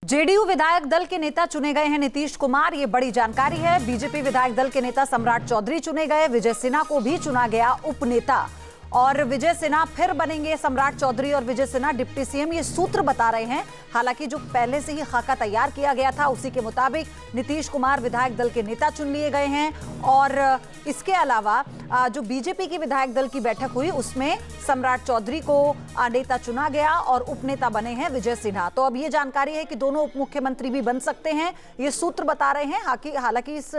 JDU विधायक दल के नेता चुने गए हैं नीतीश कुमार। ये बड़ी जानकारी है। बीजेपी विधायक दल के नेता सम्राट चौधरी चुने गए। विजय सिन्हा को भी चुना गया उपनेता और विजय सिन्हा फिर बनेंगे सम्राट चौधरी और विजय सिन्हा डिप्टी सीएम, ये सूत्र बता रहे हैं। हालांकि जो पहले से ही खाका तैयार किया गया था उसी के मुताबिक नीतीश कुमार विधायक दल के नेता चुन लिए गए हैं। और इसके अलावा जो बीजेपी की विधायक दल की बैठक हुई उसमें सम्राट चौधरी को नेता चुना गया और उपनेता बने हैं विजय सिन्हा। तो अब ये जानकारी है कि दोनों उप मुख्यमंत्री भी बन सकते हैं, ये सूत्र बता रहे हैं। हालांकि इस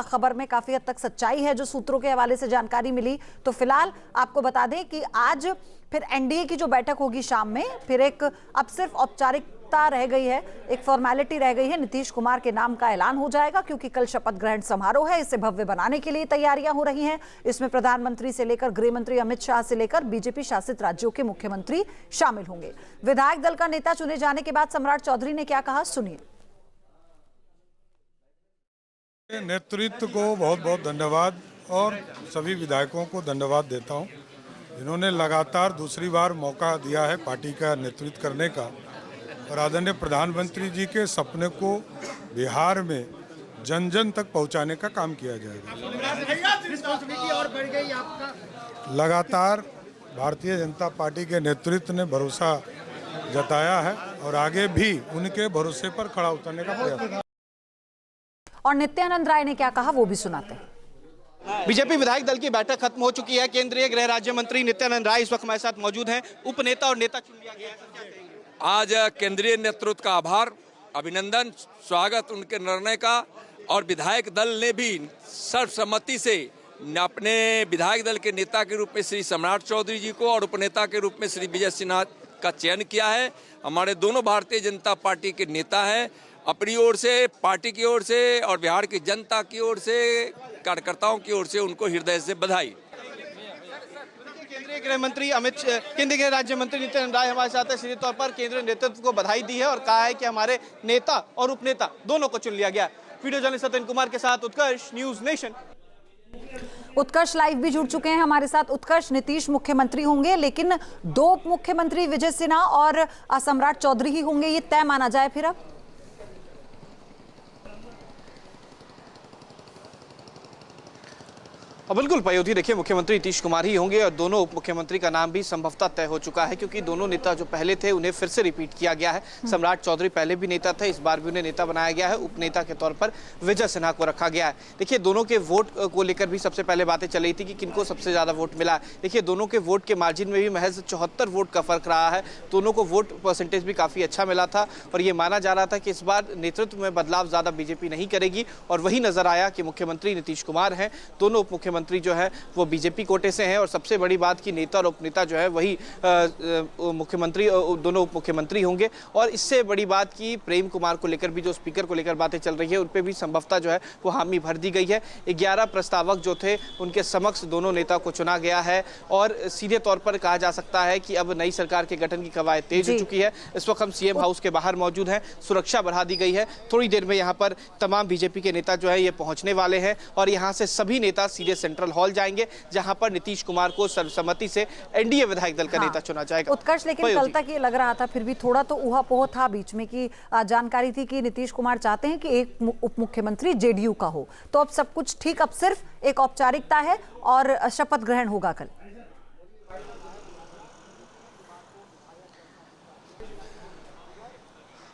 खबर में काफी हद तक सच्चाई है जो सूत्रों के हवाले से जानकारी मिली। तो फिलहाल आपको बता दें कि आज फिर एनडीए की जो बैठक होगी शाम में, फिर एक अब सिर्फ औपचारिकता रह गई है, एक फॉर्मेलिटी रह गई है। नीतीश कुमार के नाम का ऐलान हो जाएगा क्योंकि कल शपथ ग्रहण समारोह है। इसे भव्य बनाने के लिए तैयारियां हो रही हैं। इसमें प्रधानमंत्री से लेकर गृह मंत्री अमित शाह से लेकर बीजेपी शासित राज्यों के मुख्यमंत्री शामिल होंगे। विधायक दल का नेता चुने जाने के बाद सम्राट चौधरी ने क्या कहा, सुनिए। नेतृत्व को बहुत बहुत धन्यवाद और सभी विधायकों को धन्यवाद देता हूं। इन्होंने लगातार दूसरी बार मौका दिया है पार्टी का नेतृत्व करने का और आदरणीय प्रधानमंत्री जी के सपने को बिहार में जन जन तक पहुंचाने का काम किया जाएगा। लगातार भारतीय जनता पार्टी के नेतृत्व ने भरोसा जताया है और आगे भी उनके भरोसे पर खड़ा उतरने का प्रयास। और नित्यानंद राय ने क्या कहा वो भी सुनाते हैं। बीजेपी विधायक दल की बैठक खत्म हो चुकी है। केंद्रीय गृह राज्य मंत्री नित्यानंद राय इस वक्त हमारे साथ मौजूद हैं। उपनेता और नेता चुन लिया गया है। आज केंद्रीय नेतृत्व का आभार, अभिनंदन, स्वागत उनके निर्णय का। और विधायक दल ने भी सर्वसम्मति से अपने विधायक दल के नेता के रूप में श्री सम्राट चौधरी जी को और उपनेता के रूप में श्री विजय सिन्हा का चयन किया है। हमारे दोनों भारतीय जनता पार्टी के नेता हैं। अपनी ओर से, पार्टी की ओर से और बिहार की जनता की ओर से, कार्यकर्ताओं की ओर से उनको हृदय से बधाई। केंद्रीय गृह राज्य मंत्री नित्यानंद राय हमारे साथ है। सीधे तौर पर केंद्रीय नेतृत्व को बधाई दी है और कहा है कि हमारे नेता और उपनेता दोनों को चुन लिया गया। वीडियो जर्नलिस्ट सत्यन कुमार के साथ उत्कर्ष, न्यूज नेशन। उत्कर्ष लाइव भी जुड़ चुके हैं हमारे साथ। उत्कर्ष, नीतीश मुख्यमंत्री होंगे लेकिन दो उप मुख्यमंत्री विजय सिन्हा और सम्राट चौधरी ही होंगे, ये तय माना जाए फिर अब? बिल्कुल पयोधी, देखिए मुख्यमंत्री नीतीश कुमार ही होंगे और दोनों उप मुख्यमंत्री का नाम भी संभवतः तय हो चुका है क्योंकि दोनों नेता जो पहले थे उन्हें फिर से रिपीट किया गया है। सम्राट चौधरी पहले भी नेता थे, इस बार भी उन्हें नेता बनाया गया है। उपनेता के तौर पर विजय सिन्हा को रखा गया है। देखिए दोनों के वोट को लेकर भी सबसे पहले बातें चल रही थी कि किनको सबसे ज्यादा वोट मिला। देखिए दोनों के वोट के मार्जिन में भी महज 74 वोट का फर्क रहा है। दोनों को वोट परसेंटेज भी काफी अच्छा मिला था और ये माना जा रहा था कि इस बार नेतृत्व में बदलाव ज्यादा बीजेपी नहीं करेगी और वही नजर आया कि मुख्यमंत्री नीतीश कुमार हैं। दोनों उप मुख्यमंत्री जो है वो बीजेपी कोटे से हैं और सबसे बड़ी बात कि नेता और उपनेता जो है वही मुख्यमंत्री, दोनों उप मुख्यमंत्री होंगे। और इससे बड़ी बात कि प्रेम कुमार को लेकर भी, जो स्पीकर को लेकर बातें चल रही है, उन पे भी संभवतः जो है वो हामी भर दी गई है। 11 प्रस्तावक जो थे उनके समक्ष दोनों नेता को चुना गया है और सीधे तौर पर कहा जा सकता है कि अब नई सरकार के गठन की कवायद तेज हो चुकी है। इस वक्त हम सीएम हाउस के बाहर मौजूद हैं, सुरक्षा बढ़ा दी गई है। थोड़ी देर में यहाँ पर तमाम बीजेपी के नेता जो है ये पहुंचने वाले हैं और यहाँ से सभी नेता सीधे सेंट्रल हॉल जाएंगे जहां पर नीतीश कुमार को सर्वसम्मति से एनडीए विधायक दल का नेता चुना जाएगा। उत्कर्ष, लेकिन कल तक ये लग रहा था, फिर भी थोड़ा तो ऊहापोह था बीच में कि जानकारी थी कि नीतीश कुमार चाहते हैं कि एक उप मुख्यमंत्री जेडीयू का हो। तो अब सब कुछ ठीक, अब सिर्फ एक औपचारिकता है और शपथ ग्रहण होगा कल।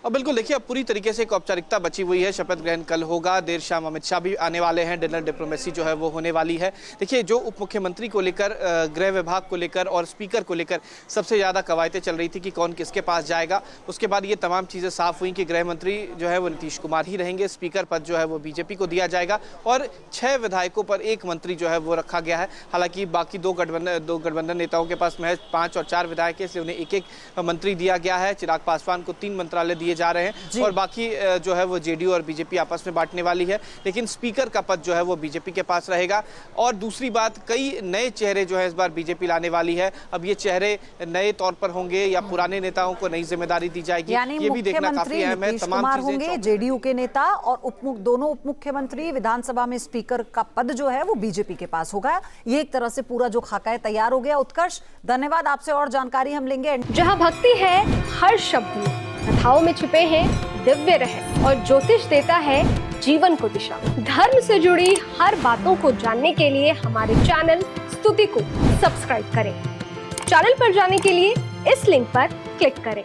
और बिल्कुल देखिए अब पूरी तरीके से एक औपचारिकता बची हुई है। शपथ ग्रहण कल होगा। देर शाम अमित शाह भी आने वाले हैं। डिनर डिप्लोमेसी जो है वो होने वाली है। देखिए जो उप मुख्यमंत्री को लेकर, गृह विभाग को लेकर और स्पीकर को लेकर सबसे ज़्यादा कवायतें चल रही थी कि कौन किसके पास जाएगा। उसके बाद ये तमाम चीज़ें साफ हुई कि गृह मंत्री जो है वो नीतीश कुमार ही रहेंगे, स्पीकर पद जो है वो बीजेपी को दिया जाएगा और 6 विधायकों पर 1 मंत्री जो है वो रखा गया है। हालांकि बाकी दो गठबंधन नेताओं के पास महज 5 और 4 विधायक है, इसलिए उन्हें एक मंत्री दिया गया है। चिराग पासवान को 3 मंत्रालय दिए जा रहे हैं और बाकी जो है वो जेडीयू और बीजेपी आपस में बांटने वाली है। लेकिन स्पीकर का पद जो है वो बीजेपी के पास रहेगा। और दूसरी बात, कई नए चेहरे जो है इस बार बीजेपी लाने वाली है। अब ये चेहरे नए तौर पर होंगे या पुराने नेताओं को नई जिम्मेदारी दी जाएगी, ये भी देखना काफी अहम है। तमाम चीजें होंगे, जेडीयू के नेता और दोनों उप मुख्यमंत्री, विधानसभा में स्पीकर का पद जो है वो बीजेपी के पास होगा। ये एक तरह से पूरा जो खाका तैयार हो गया। उत्कर्ष, धन्यवाद, आपसे और जानकारी हम लेंगे। जहां भक्ति है हर शब्द में, कथाओं में छुपे हैं दिव्य रहस्य और ज्योतिष देता है जीवन को दिशा। धर्म से जुड़ी हर बातों को जानने के लिए हमारे चैनल स्तुति को सब्सक्राइब करें। चैनल पर जाने के लिए इस लिंक पर क्लिक करें।